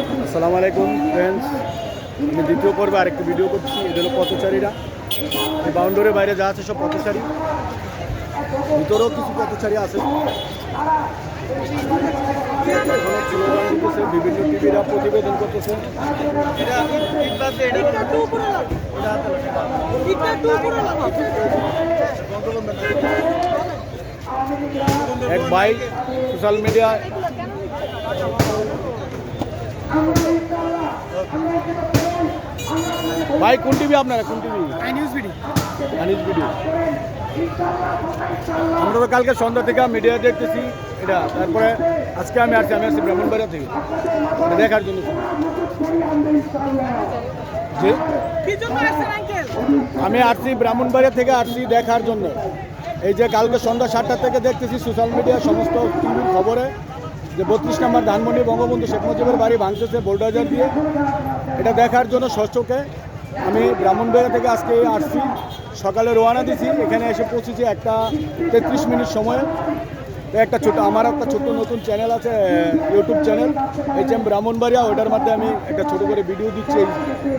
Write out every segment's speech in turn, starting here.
আসসালামু আলাইকুম ফ্রেন্ডস, আমি দ্বিতীয় পর্বে আরেকটি ভিডিও করছি। এটা হলো পথচারীরা। এই বাউন্ডারির বাইরে যা আছে সব পথচারী, ভিতরেও কিছু পথচারী আছে। স্লোগান দিতেছে, বিভিন্ন টিভিরা প্রতিবেদন করতেছে। এক ভাই সোশ্যাল মিডিয়ায় ভাই কোন টিভি আপনারা, কোন টিভি? আনিউজ ভিডিও। আমরা তো কালকে সন্ধ্যা থেকে মিডিয়া দেখতেছি এটা, তারপরে আজকে আমি আসছি ব্রাহ্মণবাড়িয়া থেকে এটা দেখার জন্য। যে আমি আসছি ব্রাহ্মণবাড়িয়া থেকে আসছি দেখার জন্য। এই যে কালকে সন্ধ্যা 7টা থেকে দেখতেছি সোশ্যাল মিডিয়া সমস্ত টিভির খবরে যে 32 নম্বর ধানমন্ডি বঙ্গবন্ধু শেখ মুজিবের বাড়ি ভাঙতেছে বোল্ডাজার দিয়ে। এটা দেখার জন্য ষষ্ঠকে আমি ব্রাহ্মণবাড়িয়া থেকে আজকে আসছি, সকালে রওনা দিছি। এখানে এসে পৌঁছেছি 1:33 সময়ে। একটা ছোটো আমার একটা ছোট্ট নতুন চ্যানেল আছে, ইউটিউব চ্যানেল HM ব্রাহ্মণবাড়িয়া। ওটার মধ্যে আমি একটা ছোটো করে ভিডিও দিচ্ছি এই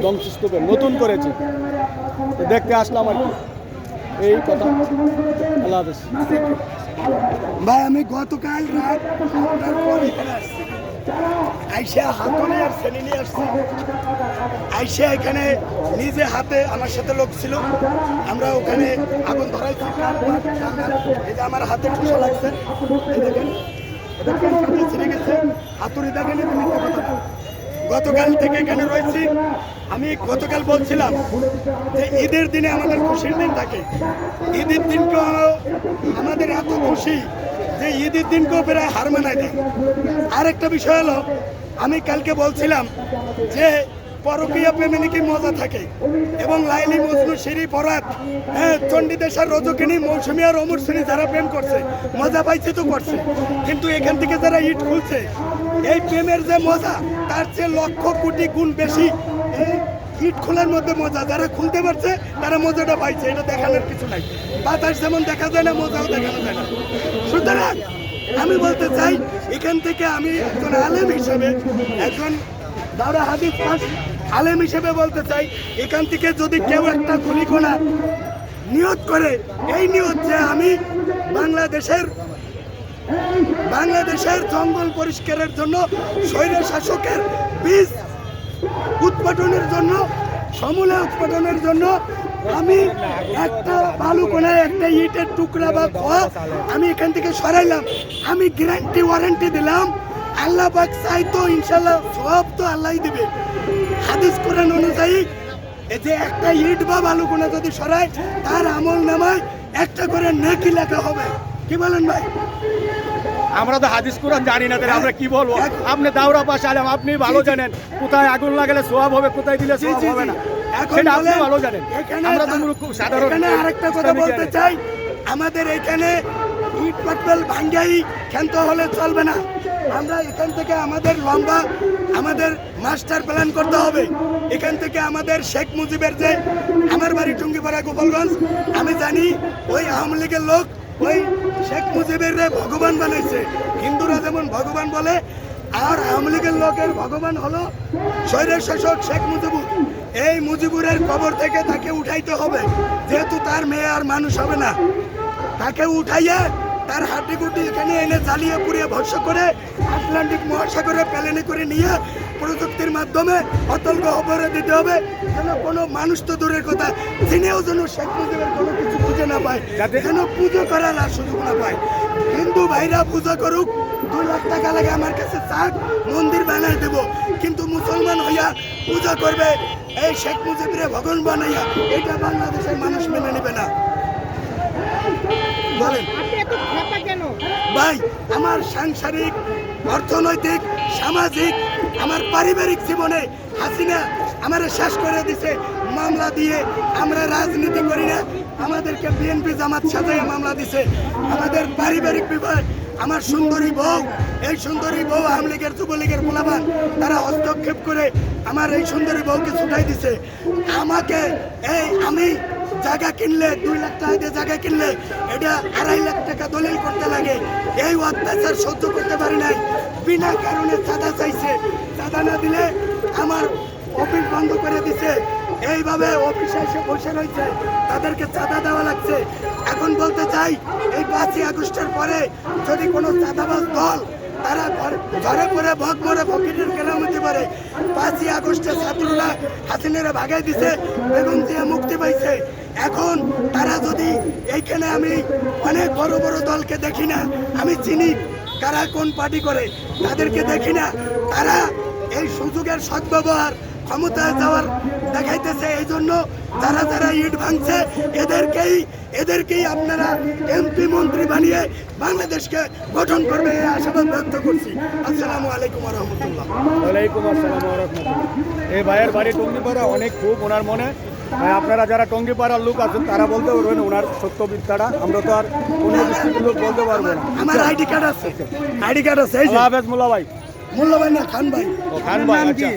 ধ্বংসস্তূপে, নতুন করেছি। তো দেখতে আসলাম আর কি, এই কথা। আল্লাহ হাফেজ ভাই। আমি গতকাল রাত 8টার পর এখানে আসছি, আইসা হাতনে আর শ্রেণী নিয়ে আসছি। আইসা এখানে নিজে হাতে, আমার সাথে লোক ছিল, আমরা ওখানে আগুন ধরাইছি। এই যে আমার হাতে ঠুসা লাগছে, এই দেখেন, ছিঁড়ে গেছে। হাতুড়ি দেখেন, গতকাল থেকে এখানে রয়েছি। আমি গতকাল বলছিলাম যে ঈদের দিনে আমাদের খুশির দিন থাকে, ঈদের দিনকেও আমাদের এত খুশি যে ঈদের দিনকেও প্রায় হার মানায় দেয়। আরেকটা বিষয় হলো, আমি কালকে বলছিলাম যে পরকীয়া প্রেমে নাকি মজা থাকে, এবং লাইলি মজনু শিরি ফরাত, চণ্ডীদাস আর রজকিনী, মৌসুমী আর অমর শ্রেণী যারা প্রেম করছে মজা পাইছে তো করছে, কিন্তু এখান থেকে যারা ইট খুলছে এই প্রেমের যে মজা তার চেয়ে লক্ষ কোটি গুণ বেশি এই ইট খোলার মধ্যে মজা। যারা খুলতে পারছে তারা মজাটা পাইছে, এটা দেখানোর কিছু নাই। বাতাস যেমন দেখা যায় না, মজাও দেখানো যায় না। সুতরাং আমি বলতে চাই, এখান থেকে আমি একজন আলেম হিসেবে, একজন দাওরা হাদিস পাস আলেম হিসেবে বলতে চাই, এখান থেকে যদি কেউ একটা গুলিকোনা নিয়ত করে, এই নিয়ত যে আমি বাংলাদেশের জঙ্গল পরিষ্কারের জন্য, স্বৈর শাসকের বীজ উৎপাদনের জন্য, সমূলে উৎপাদনের জন্য আমি একটা বালুকোনায় একটা ইটের টুকরা বা খোয়া আমি এখান থেকে সরাইলাম, আমি গ্যারান্টি ওয়ারেন্টি দিলাম, আল্লাহ পাক চাই তো ইনশাল্লাহ সব তো আল্লাহই দিবে। হাদিস কোরআন অনুযায়ী এই যে একটা ইট বা বালুকোনা যদি সরায়, তার আমল নামায় একটা করে নেকি লেখা হবে। কি বলেন ভাই? আমরা তো হাদিস কোরআন জানি না, তাহলে আমরা কি বলবো? আপনি দাওরা পাশে আলেম, আপনি ভালো জানেন কোথায় আগুন লাগালে সোয়াব হবে, কোথায় দিলে সোয়াব হবে না, সেটা আপনি ভালো জানেন। আমরা তো খুব সাধারণ। আরেকটা কথা বলতে চাই, আমাদের এখানে ইট পাটবেল ভাঙ্গাই ক্ষান্ত হলে চলবে না। আমরা এখান থেকে আমাদের লম্বা আমাদের মাস্টার প্ল্যান করতে হবে। এখান থেকে আমাদের শেখ মুজিবের যে, আমার বাড়ি টুঙ্গিপাড়া গোপালগঞ্জ, আমি জানি ওই আওয়ামী লীগের লোক ওই শেখ মুজিবের ভগবান বানাইছে। হিন্দুরা যেমন ভগবান বলে, আর আওয়ামী লীগের লোকের ভগবান হলো স্বৈরের শাসক শেখ মুজিবুর। এই মুজিবুরের কবর থেকে তাকে উঠাইতে হবে, যেহেতু তার মেয়ে আর মানুষ হবে না। তাকে উঠাইয়া তার হাড্ডি গুড্ডি এখানে এনে জ্বালিয়ে পুড়িয়ে ভস্য করে আটলান্টিক মহাসাগরে প্লেনে করে নিয়ে প্রযুক্তির মাধ্যমে অতল গহ্বরে দিতে হবে, যেন কোনো মানুষ তো দূরের কথা, জেনেও যেন শেখ মুজিবের কোনো কিছু খুঁজে না পায়, যেন পুজো করার আর সুযোগ না পায়। হিন্দু ভাইরা পূজা করুক, 2 লাখ টাকা লাগে আমার কাছে চাক, মন্দির বানাই দেব, কিন্তু মুসলমান হইয়া পূজা করবে এই শেখ মুজিবরে ভগবান বানাইয়া, এটা বাংলাদেশের মানুষ মেনে নেবে না। বলেন ভাই, আমার সাংসারিক, অর্থনৈতিক, সামাজিক, আমার পারিবারিক জীবনে হাসিনা আমার শেষ করে দিছে মামলা দিয়ে। আমরা রাজনীতি করি না, আমাদেরকে বিএনপি জামাত সাজাইয়া মামলা দিছে। আমাদের পারিবারিক বিভাগ, আমার সুন্দরী বউ, এই সুন্দরী বউ আওয়ামী লীগের যুবলীগের পোলাপান তারা হস্তক্ষেপ করে আমার এই সুন্দরী বউকে ছুটাই দিছে। আমাকে আমি জায়গা কিনলে 2 লাখ টাকা দিয়ে জায়গা কিনলে এটা 2.5 লাখ টাকা দলিল করতে লাগে। এই অত্যাচার সহ্য করতে পারি নাই, বিনা কারণে চাঁদা চাইছে, চাঁদা না দিলে আমার অফিস বন্ধ করে দিছে। এইভাবে অফিসে এসে বসে রয়েছে, তাদেরকে চাঁদা দেওয়া লাগছে। এখন বলতে চাই, এই 5ই আগস্টের পরে যদি কোনো চাঁদাবাজ দল তারা ঘরে পরে ভগ মরে ফকিরের কেরাম হতে পারে। 5ই আগস্টে ছাত্ররা হাসিনারা ভাগাই দিছে, বেগম জিয়া মুক্তি পাইছে। এখন তারা যদি এইখানে, আমি অনেক বড় বড় দলকে দেখি না, আমি চিনি কারা কোন পার্টি করে, তাদেরকে দেখি না। তারা এই সুযোগের সদ্ব্যবহার ক্ষমতায় যাওয়ার দেখাইতেছে। এই জন্য যারা যারা ইট ভাঙছে এদেরকেই আপনারা এমপি মন্ত্রী বানিয়ে বাংলাদেশকে গঠন করবে, এই আশাবাদ ব্যক্ত করছি। আসসালামু আলাইকুম রহমতুল্লাহ। ওয়ালাইকুম আসসালাম ওয়া রাহমাতুল্লাহ। এই ভাইয়ের বাড়ি টঙ্গিপাড়া, অনেক খুব ওনার মনে। আপনারা যারা টঙ্গিপাড়ার লোক আছেন তারা বলতে পারবেন ওনার সত্য মিথ্যাটা, আমরা তো আর অন্য ডিস্ট্রিক্টের লোক বলতে পারবো না। আমার আইডি কার্ড আছে, আইডি কার্ড আছে। এই যে আল্লাহ হাফেজ মোল্লা ভাই। মূল্যবান না, খান ভাই। ও খান ভাই, আচ্ছা।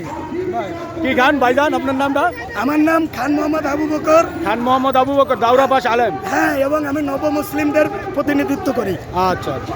কি খান ভাইজান আপনার নামটা? আমার নাম খান মোহাম্মদ আবু বকর। খান মোহাম্মদ আবু বকর, দাউরা পাশ আলেম। হ্যাঁ, এবং আমি নব মুসলিমদের প্রতিনিধিত্ব করি। আচ্ছা আচ্ছা।